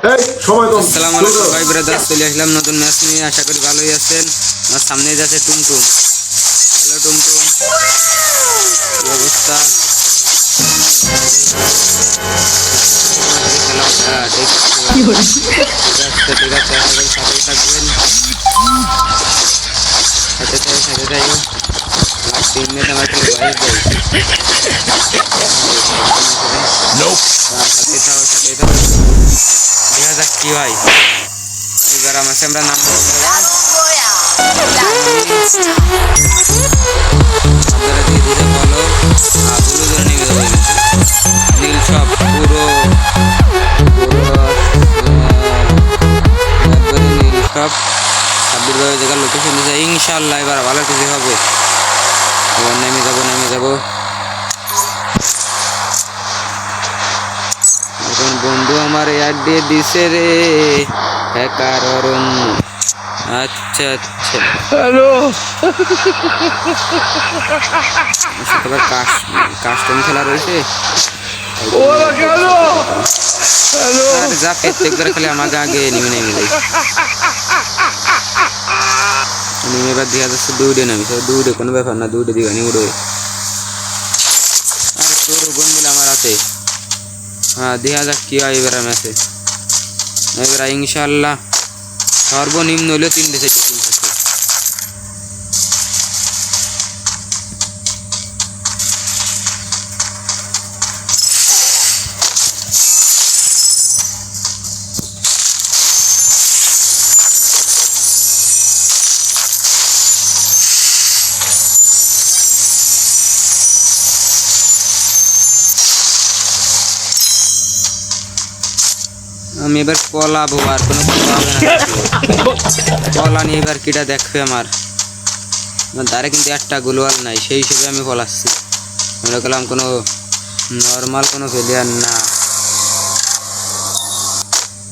আসসালামু আলাইকুম ভাই ব্রাদার, চলে আসলাম নতুন ম্যাচ নিয়ে। আশা করি ভালোই আছেন। আমার সামনে যাচ্ছে টুমটুম। হ্যালো টুমটুম, কি অবস্থা? ঠিক আছে, ঠিক আছে, আশা করি সাথেই থাকবেন। সাথে থাকো। আমার টিমমেট আমার খেলে ভয়েস দেয়। সাথেই থাকো। দেখা যাক কি হয়। এবার আমাকে আমরা নাম আপনারা দিয়ে দিতে বলো। বুলু ধরে নেমে যাবো নীল সব পুরো নীল সব ছাব্বিশ জায়গার লোকেশন দিয়েছে। ইনশাল্লাহ এবার ভালো কিছু হবে। এবার নেমে যাবো। এখন বন্ধু আমার এয়ার দিয়ে দিছে রে হ্যাকার অরণ্য। আচ্ছা হ্যালো, আবার কাস্টম খেলা রয়েছে। আর যা প্রত্যেকবার খালি আমাকে আগে নেমে যাই। এবার দেখা যাচ্ছে দৌড়ে নামিছে। দৌড়ে কোনো ব্যাপার না, দৌড়ে দিবা নি উড়ে। আর তোর গুণ মিলে আমার হাতে। হ্যাঁ, দেখা যাক কি হয় এবার ম্যাচে। এবার ইনশাল্লাহ সর্বনিম্ন হলেও 3 দেশে টিম থাকে। আমি এবার পলাবো, আর কোনো পলা নিয়ে এবার কিটা দেখবে আমার দ্বারা কিন্তু একটা গোলওয়াল নাই, সেই হিসেবে আমি পলাচ্ছি। আমরা গেলাম কোনো নর্মাল কোনো প্লেয়ার না।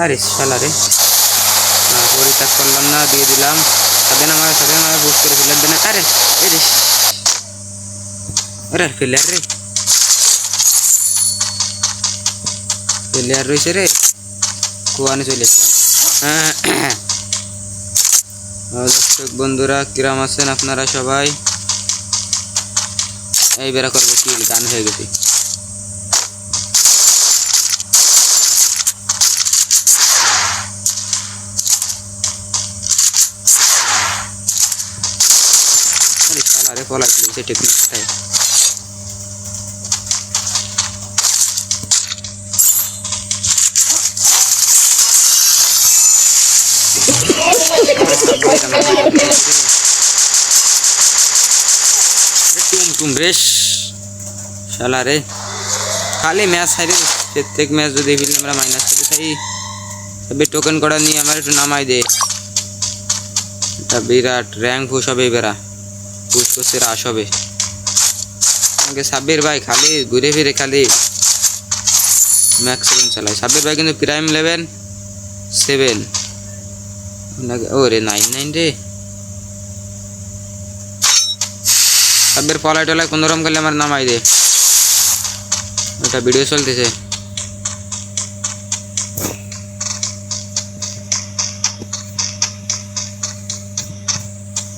আরে শালা রে, পরিত্যাগ করলাম না, দিয়ে দিলাম। সাথে আমার বুঝ করে ফেলার দেন। আরে আরে প্লেয়ার রে, প্লেয়ার রয়েছে রে, কুয়ানে চলে আসলাম। দর্শক বন্ধুরা কিরাম আছেন আপনারা সবাই? এই বেড়া করবো কি গান হয়ে গেছে। আরে পলাই দিয়েছে টেকনিকটাই। টুমটুম বেশ শালা রে, খালি ম্যাচ হারি। প্রত্যেক ম্যাচ যদি ফিরলে আমরা মাইনাস করে থাকি, তবে টোকেন করা নিয়ে আমার একটু নামাই দে। এটা বিরাট র্যাঙ্ক পুশ হবে। বেড়া পুশ করছে, রাশ হবে। আমাকে সাব্বির ভাই খালি ঘুরে ফিরে খালি ম্যাক্সিমাম চালায়। সাব্বির ভাই কিন্তু প্রাইম লেভেল 7। ওরে 9 রে। সাব্বির পলায় টলায় কোনোরকম করলে আমার নামাই দে। ওটা ভিডিও চলতেছে।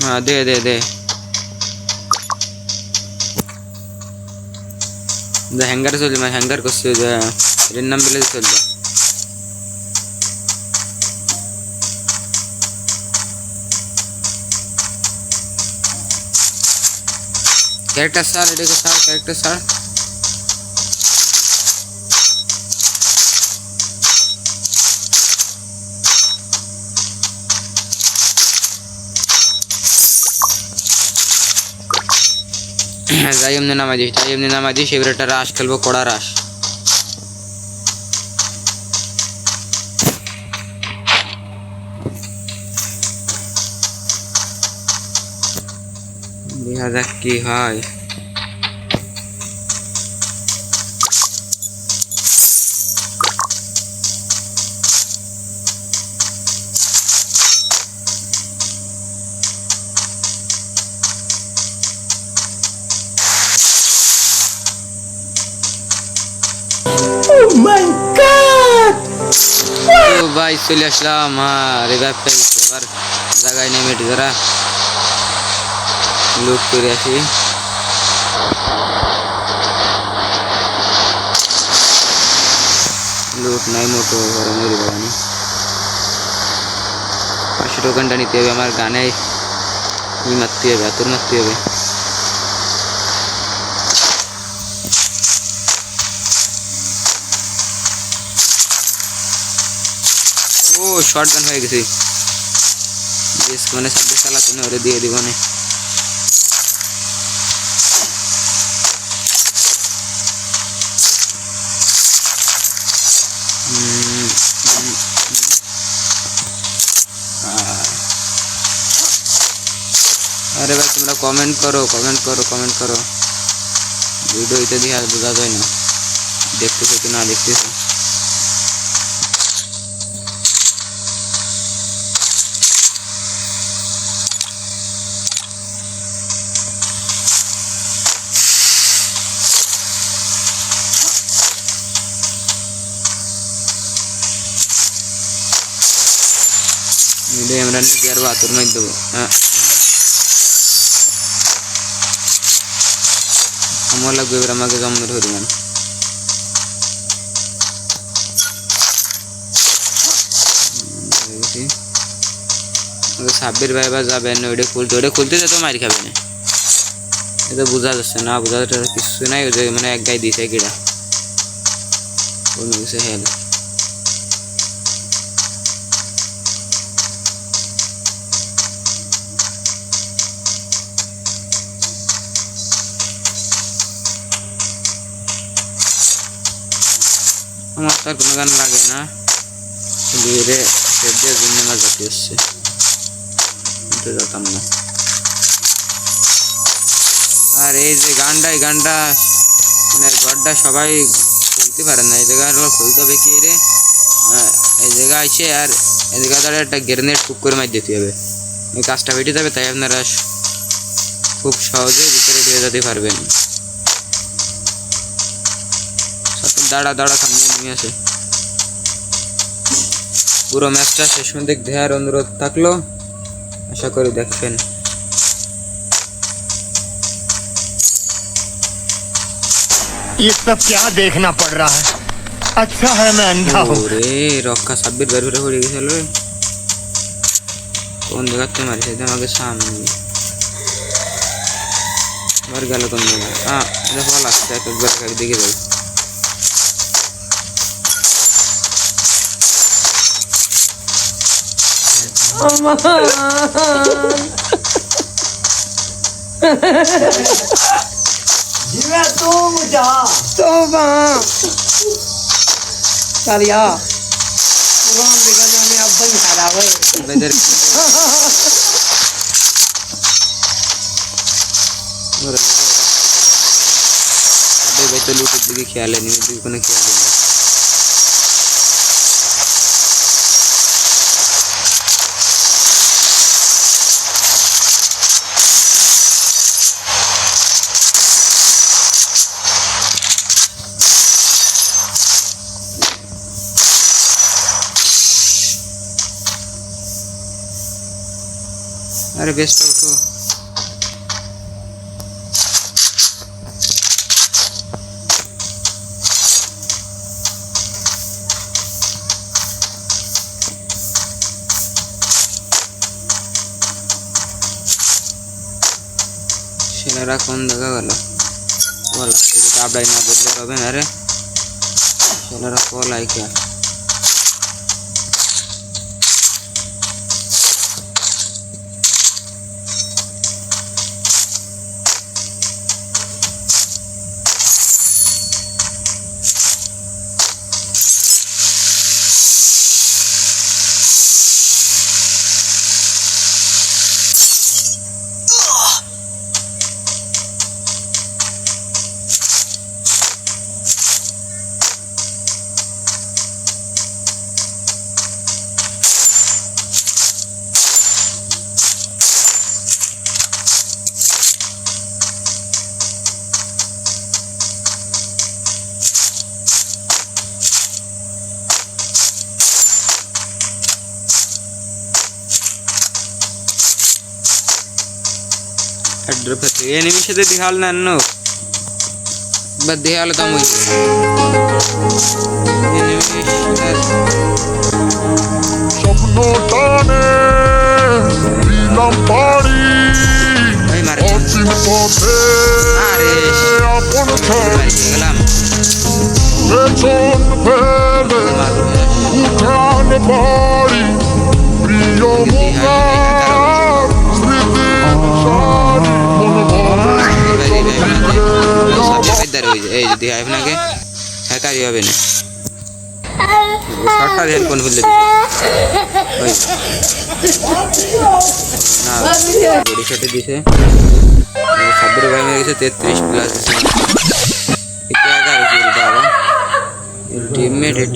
হ্যাঁ দে হ্যাঙ্গারে চলবে, মানে হ্যাঙ্গার করছে। এর নাম বলে চলবে। ক্যারেক্টার স্যার, এটাকে স্যার ক্যারেক্টার স্যার। যাই এমনি নামাই দিস। এবার একটা রাশ খেলবো, কড়া রাশ। দেখা যাক কি হয়। Oh my god! তো ভাই চলে আসলাম রিভাইভ পেয়ে গেছে এবার জায়গায় নেমে যারা লুট করে আসি লুট নাই মোটো ঘরে মেরে বাগানি 500 টোকেনটা নিতে হবে আমার গানে মারতে হবে আতর মারতে হবে ও শটগান হয়ে গেছে বেশ মানে 26 চালাতে না ওরে দিয়ে দিব না अरे भाई তোমরা কমেন্ট করো ভিডিও ইতে দিয়ে আর বোঝা যায় না দেখতেছো কি না দেখতেছো ভিডিও আমরা নিয়ে আর বাতুর মধ্যে দেবো আমার লাগবে এবার আমাকে জমে ধরবেন সাব্বির ভাই বা যাবেন ওইটা খুলতে যেত মার খাবে না এটা বোঝা যাচ্ছে না বোঝা যাচ্ছে কিছু নাই ওই যে মানে এক গায়ে দিছে কিটা কমে গেছে হেল আমার তার কোনো গান লাগে না ধীরে সেদ্ধের জন্য আমার জাতি হচ্ছে যেতাম না আর এই যে গানটা মানে ঘরটা সবাই খুলতে পারে না এই জায়গাটা খুলতে হবে কি রে এই জায়গা আছে আর এই জায়গাটা একটা গ্রেনেড টুক করে মার দিতে হবে এই কাজটা বেটে যাবে তাই আপনারা খুব সহজে ভিতরে ঢুকে যেতে পারবেন দাঁড়া সামনে নেমে আসে পুরো ম্যাচটা শেষ পর্যন্ত দেখার অনুরোধ থাকলো আশা করি দেখবেন ये सब क्या देखना पड़ रहा है अच्छा है मैं अंधा हूँ रे रखा साब्बिर बेर बेर पड़ गई चलो कौन देखा तुम्हारे से आगे सामने मर गया कौन देखा हाँ देखो लगता है तो बेर कर देखे जाओ जीवे तुम जा तोबा चलिया राम बिगड़ने में अब बन खड़ा है बेदर अबे भाई तो लूट दिखे ख्याल है नहीं दिखे कोने ख्याल है अरे बेस्ट उठो ছেলেরা কোন দেখা গেল বল থেকে দাবড়াই না বললে হবে না রে ছেলেরা কল আইকা ড্রপ আছে এনিমির সাথে দেখাল না নো বাদ দেখাল তো মই এনিমি স্বপ্ন টানে দিলাম পাড়ি ভাই মারে অসীম পথে আরে আপন ছেড়ে মারি গেলাম পেছন ফেলে উঠান বাড়ি প্রিয় মুখার স্মৃতির সারি এই যদি আপনাকে হ্যাকারই হবে না শর্টটা হেল্প কোন ভুলে না বডি শটে দিছে সাব্বির ভাই মেরে গেছে 33 প্লাস দিছে क्या कर रही है बाबा टीममेट है